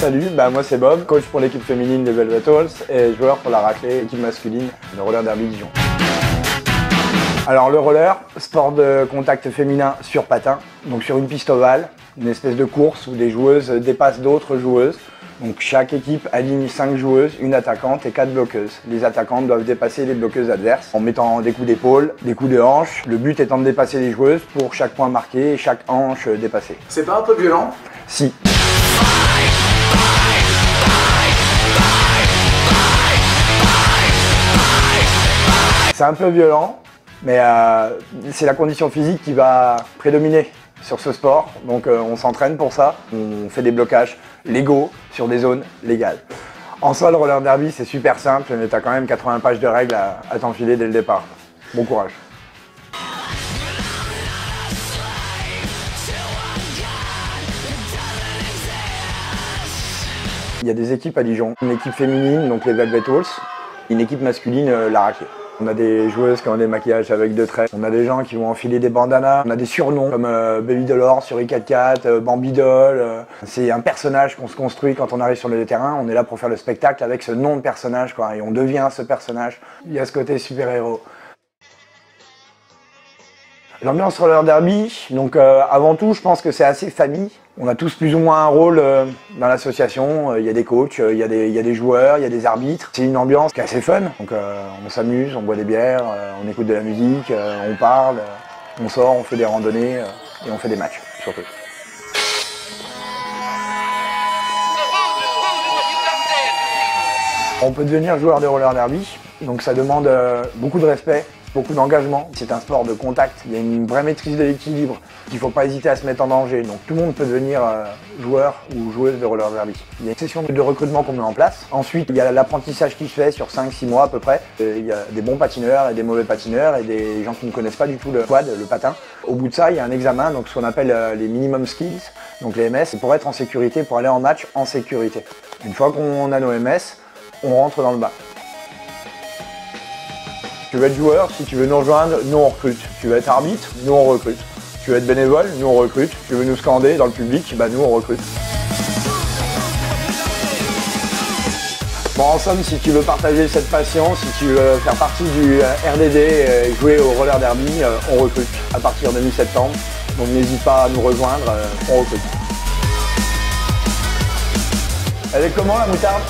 Salut, moi c'est Bob, coach pour l'équipe féminine des Velvet Halls et joueur pour la raclée, équipe masculine de roller derby Dijon. Alors le roller, sport de contact féminin sur patin, donc sur une piste ovale, une espèce de course où des joueuses dépassent d'autres joueuses. Donc chaque équipe aligne 5 joueuses, une attaquante et 4 bloqueuses. Les attaquantes doivent dépasser les bloqueuses adverses en mettant des coups d'épaule, des coups de hanche. Le but étant de dépasser les joueuses pour chaque point marqué et chaque hanche dépassée. C'est pas un peu violent? Si. C'est un peu violent, mais c'est la condition physique qui va prédominer sur ce sport. Donc on s'entraîne pour ça, on fait des blocages légaux sur des zones légales. En soi, le roller derby, c'est super simple, mais tu as quand même 80 pages de règles à t'enfiler dès le départ. Bon courage. Il y a des équipes à Dijon. Une équipe féminine, donc les Velvet Halls, une équipe masculine, la raclée. On a des joueuses qui ont des maquillages avec 2 traits. On a des gens qui vont enfiler des bandanas. On a des surnoms comme Baby Dolor sur i4-4, Bambi Doll. C'est un personnage qu'on se construit quand on arrive sur le terrain. On est là pour faire le spectacle avec ce nom de personnage, quoi. Et on devient ce personnage. Il y a ce côté super-héros. L'ambiance roller derby, donc avant tout, je pense que c'est assez famille. On a tous plus ou moins un rôle dans l'association. Il y a des coachs, il y a des joueurs, il y a des arbitres. C'est une ambiance qui est assez fun. Donc on s'amuse, on boit des bières, on écoute de la musique, on parle, on sort, on fait des randonnées et on fait des matchs surtout. On peut devenir joueur de roller derby, donc ça demande beaucoup de respect, beaucoup d'engagement. C'est un sport de contact, il y a une vraie maîtrise de l'équilibre, il ne faut pas hésiter à se mettre en danger. Donc tout le monde peut devenir joueur ou joueuse de roller derby. Il y a une session de recrutement qu'on met en place. Ensuite, il y a l'apprentissage qui se fait sur 5-6 mois à peu près. Il y a des bons patineurs et des mauvais patineurs et des gens qui ne connaissent pas du tout le quad, le patin. Au bout de ça, il y a un examen, donc ce qu'on appelle les minimum skills, donc les MS, pour être en sécurité, pour aller en match en sécurité. Une fois qu'on a nos MS, on rentre dans le bain. Tu veux être joueur, si tu veux nous rejoindre, nous on recrute. Tu veux être arbitre, nous on recrute. Tu veux être bénévole, nous on recrute. Tu veux nous scander dans le public, nous on recrute. Bon, en somme, si tu veux partager cette passion, si tu veux faire partie du RDD et jouer au roller derby, on recrute à partir de mi-septembre. Donc n'hésite pas à nous rejoindre, on recrute. Elle est comment la moutarde ?